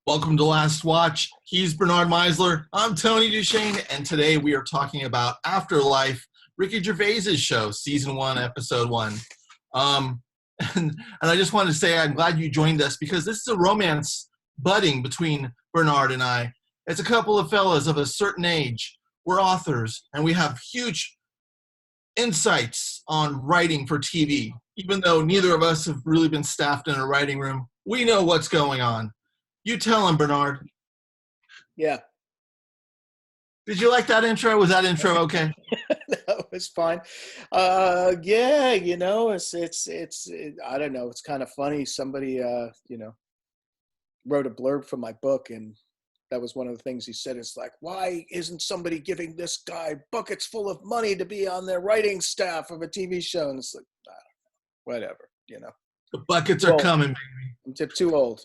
Welcome to Last Watch. He's Bernard Meisler. I'm Tony DuShane, and today we are talking about Afterlife, Ricky Gervais's show, Season 1, Episode 1. And I just wanted to say I'm glad you joined us because this is a romance budding between Bernard and I. It's a couple of fellas of a certain age. We're authors, and we have huge insights on writing for TV. Even though neither of us have really been staffed in a writing room, we know what's going on. You tell him, Bernard. Yeah. Did you like that intro? Was that intro okay? That was fine. Yeah, it's I don't know. It's kind of funny. Somebody, wrote a blurb for my book, and that was one of the things he said. It's like, why isn't somebody giving this guy buckets full of money to be on their writing staff of a TV show? And it's like, whatever, The buckets are coming, baby. I'm too old.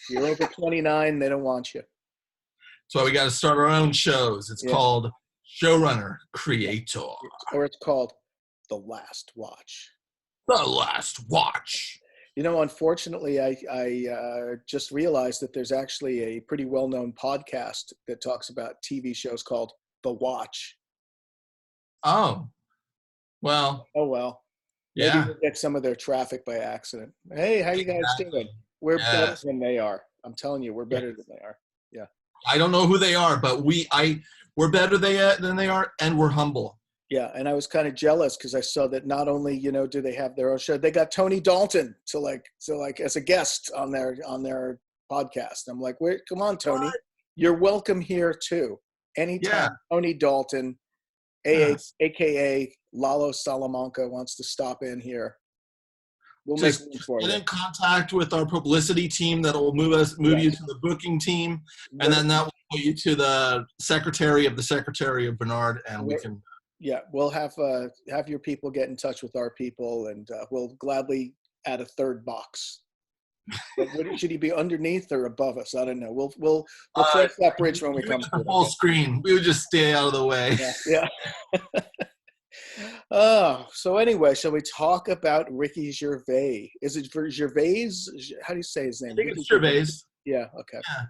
You're over 29, they don't want you. So we got to start our own shows. It's called Showrunner Creator. Or it's called The Last Watch. The Last Watch. Unfortunately, I just realized that there's actually a pretty well-known podcast that talks about TV shows called The Watch. Oh. Well. Oh, well. Yeah. Maybe we'll get some of their traffic by accident. Hey, how you guys doing? We're better than they are. I'm telling you, we're better than they are. Yeah. I don't know who they are, but we're better than they are, and we're humble. Yeah, and I was kind of jealous because I saw that not only do they have their own show, they got Tony Dalton to as a guest on their podcast. I'm like, wait, come on, Tony, you're welcome here too. Anytime Tony Dalton, aka Lalo Salamanca, wants to stop in here, we'll make room for you. Get in contact with our publicity team that will move you to the booking team, and then that will put you to the secretary of Bernard, and we can. Yeah, we'll have your people get in touch with our people, and we'll gladly add a third box. But should he be underneath or above us? I don't know. We'll cross that bridge when we come to it. Full screen. We would just stay out of the way. Yeah. So anyway, shall we talk about Ricky Gervais? Is it for Gervais? How do you say his name? I think it's Gervais. Yeah. Okay. Yeah.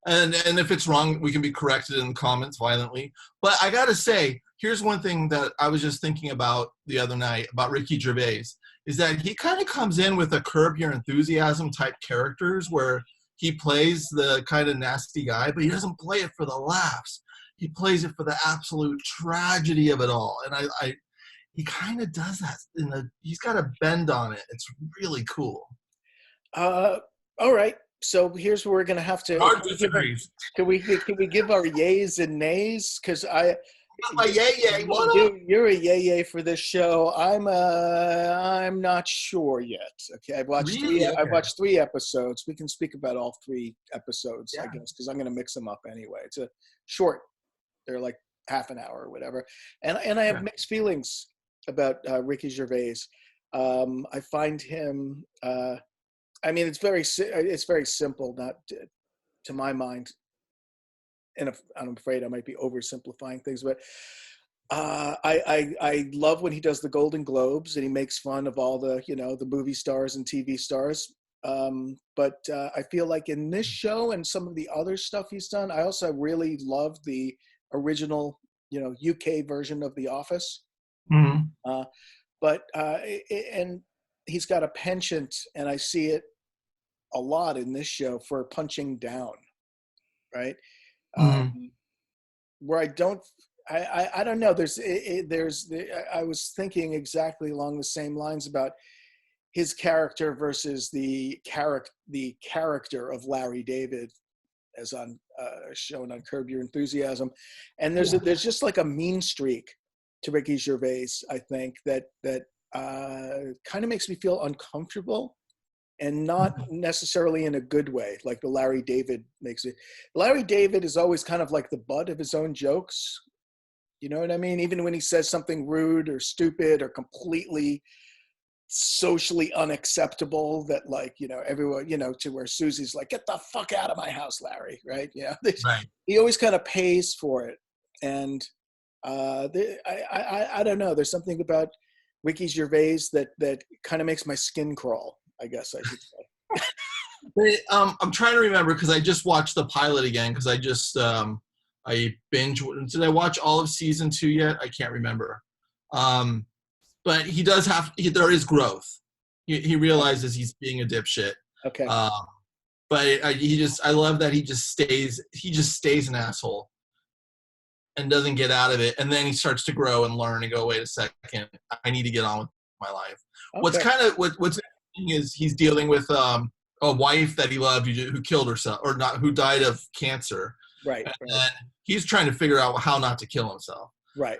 And if it's wrong, we can be corrected in the comments violently. But I got to say, here's one thing that I was just thinking about the other night about Ricky Gervais, is that he kind of comes in with a Curb Your Enthusiasm type characters where he plays the kind of nasty guy, but he doesn't play it for the laughs. He plays it for the absolute tragedy of it all. And he kind of does that. He's got a bend on it. It's really cool. All right. So here's where we're gonna have to. Can we give our yays and nays? Because my yay. You're a yay for this show. I'm not sure yet. Okay, I've watched 3 episodes. We can speak about all 3 episodes, I guess, because I'm gonna mix them up anyway. It's a short. They're like half an hour or whatever, and I have mixed feelings about Ricky Gervais. I find him. It's very simple, not to my mind, and I'm afraid I might be oversimplifying things, but I love when he does the Golden Globes and he makes fun of all the the movie stars and TV stars. But I feel like in this show and some of the other stuff he's done, I also really love the original UK version of The Office. Mm-hmm. And he's got a penchant, and I see it a lot in this show, for punching down, right? Mm-hmm. Where I don't know. I was thinking exactly along the same lines about his character versus the character of Larry David, as on shown on Curb Your Enthusiasm, and there's just like a mean streak to Ricky Gervais, I think, that kind of makes me feel uncomfortable, and not necessarily in a good way, like the Larry David makes it. Larry David is always kind of like the butt of his own jokes. You know what I mean? Even when he says something rude or stupid or completely socially unacceptable, that everyone, to where Susie's like, get the fuck out of my house, Larry, right? Right. He always kind of pays for it. And I don't know. There's something about Ricky Gervais that kind of makes my skin crawl, I guess I should say. I'm trying to remember because I just watched the pilot again because I binge. Did I watch all of season 2 yet? I can't remember. But he does there is growth. He realizes he's being a dipshit. Okay. But I love that he just stays an asshole and doesn't get out of it. And then he starts to grow and learn and go, wait a second, I need to get on with my life. Okay. What's interesting is he's dealing with a wife that he loved who killed herself or not, who died of cancer. Right. And then he's trying to figure out how not to kill himself. Right.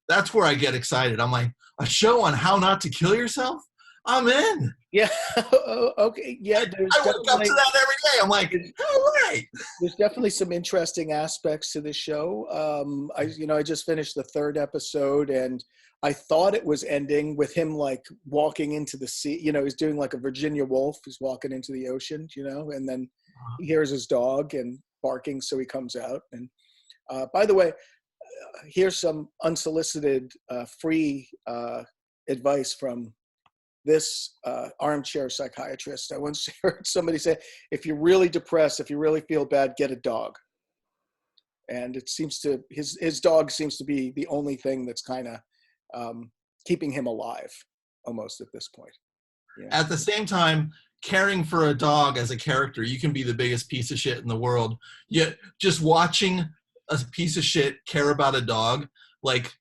That's where I get excited. I'm like, a show on how not to kill yourself? I'm in. Yeah. Okay. Yeah. I wake up to that every day. I'm like, all right. There's definitely some interesting aspects to the show. I just finished the 3rd episode, and I thought it was ending with him like walking into the sea. He's doing like a Virginia Woolf. He's walking into the ocean, and then he hears his dog and barking, so he comes out. And by the way, here's some unsolicited free advice from this armchair psychiatrist. I once heard somebody say, if you're really depressed, if you really feel bad, get a dog. And it seems to, his dog seems to be the only thing that's kind of keeping him alive almost at this point. Yeah. At the same time, caring for a dog as a character, you can be the biggest piece of shit in the world. Yet just watching a piece of shit care about a dog, like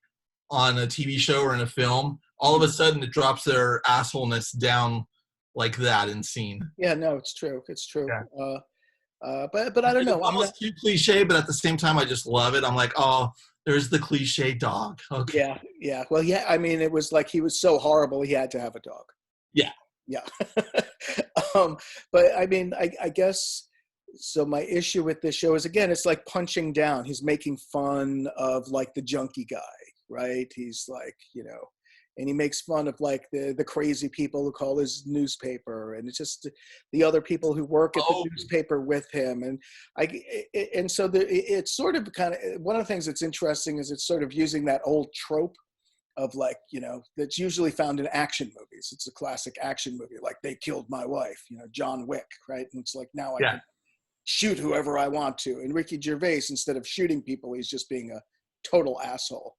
on a TV show or in a film, all of a sudden it drops their assholeness down like that in scene. Yeah, no, it's true. It's true. Yeah. But I don't know. It's almost too cliche, but at the same time, I just love it. I'm like, oh, there's the cliche dog. Okay. Yeah, yeah. Well, yeah, I mean, it was like he was so horrible, he had to have a dog. Yeah. Yeah. But I mean, I guess, so my issue with this show is, again, it's like punching down. He's making fun of like the junkie guy, right? He's like, and he makes fun of like the crazy people who call his newspaper, and it's just the other people who work at the newspaper with him. And so it's sort of kind of, one of the things that's interesting is it's sort of using that old trope of like, that's usually found in action movies. It's a classic action movie, like They Killed My Wife, John Wick, right? And it's like, now I can shoot whoever I want to. And Ricky Gervais, instead of shooting people, he's just being a total asshole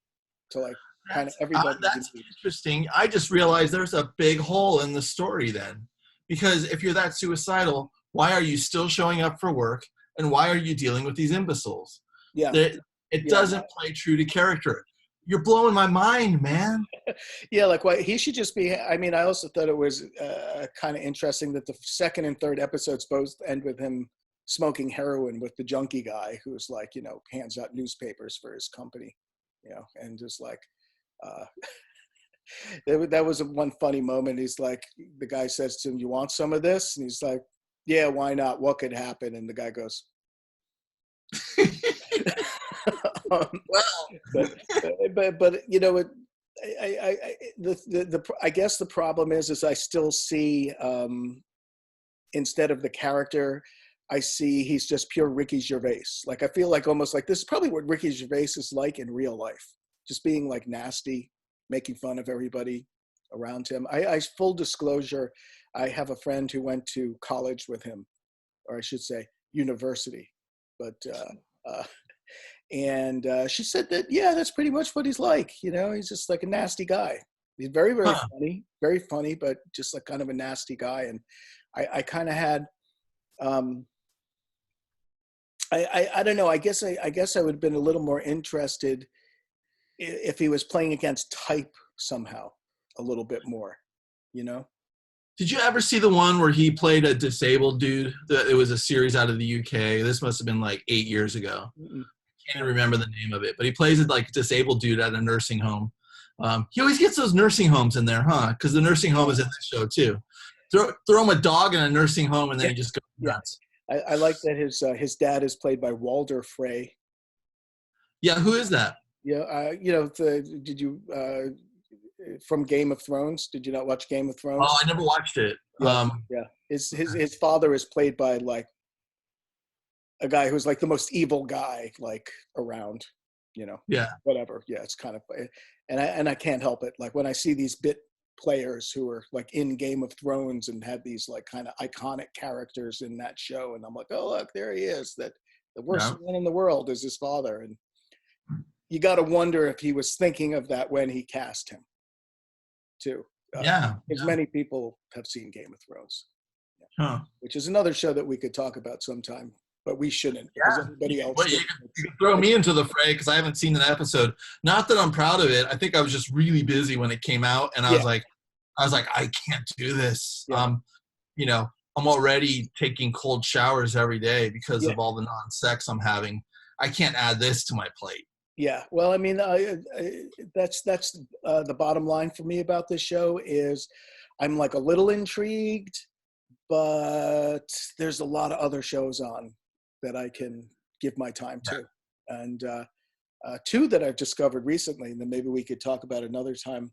to like kind of everybody. That's interesting. I just realized there's a big hole in the story then, because if you're that suicidal, why are you still showing up for work, and why are you dealing with these imbeciles? Yeah, it doesn't play true to character. You're blowing my mind, man. Yeah, like why he should just be. I mean, I also thought it was kind of interesting that the 2nd and 3rd episodes both end with him smoking heroin with the junkie guy who's like, hands out newspapers for his company, and just like, that was one funny moment. He's like, the guy says to him, "You want some of this?" And he's like, "Yeah, why not? What could happen?" And the guy goes, Wow. but I guess the problem is I still see, instead of the character, I see he's just pure Ricky Gervais. Like, I feel like almost like this is probably what Ricky Gervais is like in real life. Just being like nasty, making fun of everybody around him. I full disclosure, I have a friend who went to college with him, or I should say university. But, she said that, yeah, that's pretty much what he's like. He's just like a nasty guy. He's very, very funny, but just like kind of a nasty guy. And I kind of had, I don't know. I guess I would have been a little more interested if he was playing against type somehow a little bit more, Did you ever see the one where he played a disabled dude? It was a series out of the UK. This must have been like 8 years ago. Mm-mm. I can't remember the name of it, but he plays it like a disabled dude at a nursing home. He always gets those nursing homes in there, huh? Because the nursing home is in this show too. Throw him a dog in a nursing home, and then he just goes nuts. I like that his dad is played by Walder Frey. Yeah, who is that? Yeah, did you from Game of Thrones? Did you not watch Game of Thrones? Oh, I never watched it. Yeah. His father is played by like a guy who's like the most evil guy like around. Yeah. Whatever. Yeah, it's kind of, and I can't help it. Like when I see these players who were like in Game of Thrones and had these like kind of iconic characters in that show. And I'm like, oh, look, there he is. That the worst man in the world is his father. And you got to wonder if he was thinking of that when he cast him too. Because many people have seen Game of Thrones, which is another show that we could talk about sometime, but we shouldn't because everybody else. Well, you can throw me into the fray because I haven't seen an episode. Not that I'm proud of it. I think I was just really busy when it came out, and I was like, I can't do this. You know, I'm already taking cold showers every day because of all the non-sex I'm having. I can't add this to my plate. Yeah, well, I mean, that's the bottom line for me about this show is I'm like a little intrigued, but there's a lot of other shows on that I can give my time to. And two that I've discovered recently, and then maybe we could talk about another time,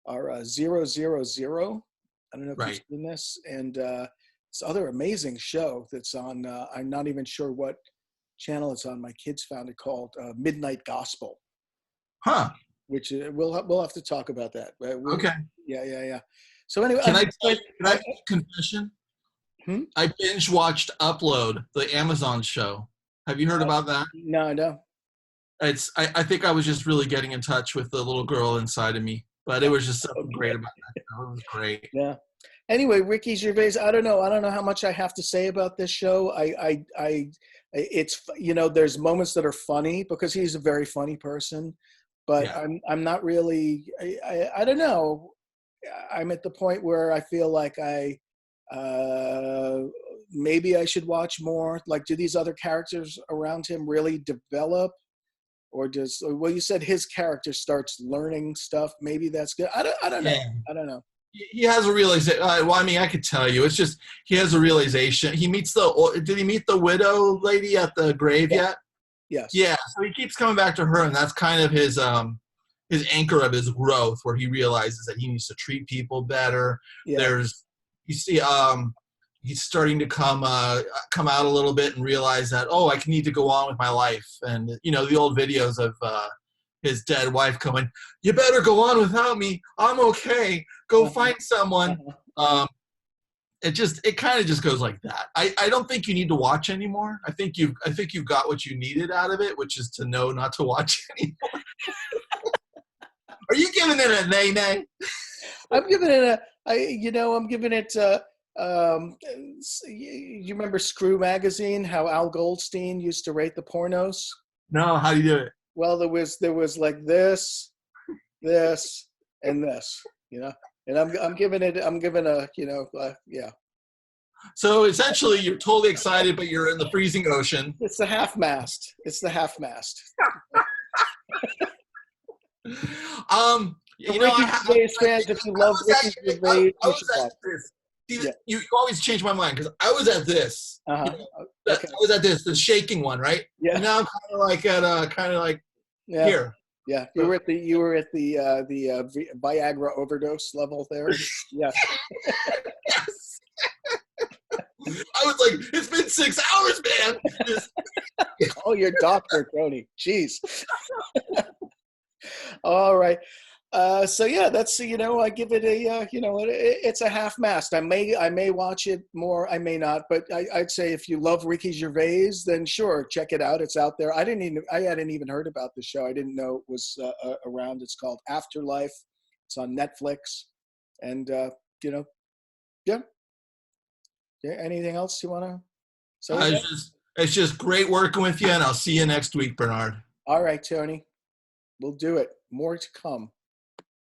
are 000. I don't know if you've seen this. And this other amazing show that's on, I'm not even sure what channel it's on. My kids found it called Midnight Gospel. Which we'll have to talk about that. Okay. Yeah. So anyway, can I confession? I binge watched Upload, the Amazon show. Have you heard about that? No. I think I was just really getting in touch with the little girl inside of me, but it was just something great about that show. It was great. Yeah. Anyway, Ricky Gervais, I don't know how much I have to say about this show. It's, you know, there's moments that are funny because he's a very funny person, but I'm not really, I don't know. I'm at the point where I feel like maybe I should watch more. Like, do these other characters around him really develop? Or well, you said his character starts learning stuff. Maybe that's good. I don't know. I don't know. He has a realization. Well, I mean, I could tell you. It's just he has a realization. He meets did he meet the widow lady at the grave yet? Yes. Yeah. So he keeps coming back to her, and that's kind of his anchor of his growth, where he realizes that he needs to treat people better. Yeah. He's starting to come out a little bit and realize that, I need to go on with my life. And you know, the old videos of his dead wife going, "You better go on without me. I'm okay. Go find someone." It kind of just goes like that. I don't think you need to watch anymore. I think you've got what you needed out of it, which is to know not to watch anymore. Are you giving it a nay? I'm giving it you remember Screw Magazine, how Al Goldstein used to rate the pornos? No, how do you do it? Well, there was like this, and this, you know, and I'm giving a, you know, yeah. So essentially, you're totally excited, but you're in the freezing ocean. It's the half mast. You know, fans, if you love Ricky Gervais, you always change my mind because I was at this. You know, I was at this, the shaking one, right? Yeah. And now I'm kind of like here. Yeah, you were at the Viagra overdose level there. Yeah. Yes. I was like, it's been 6 hours, man. Call your doctor, Tony. Jeez. All right. So yeah, that's, you know, I give it a, you know, it's a half mast. I may watch it more. I may not, but I'd say if you love Ricky Gervais, then sure, check it out. It's out there. I hadn't even heard about the show. I didn't know it was around. It's called Afterlife. It's on Netflix. And, you know, yeah. Anything else you want to say? It's just great working with you, and I'll see you next week, Bernard. All right, Tony. We'll do it. More to come.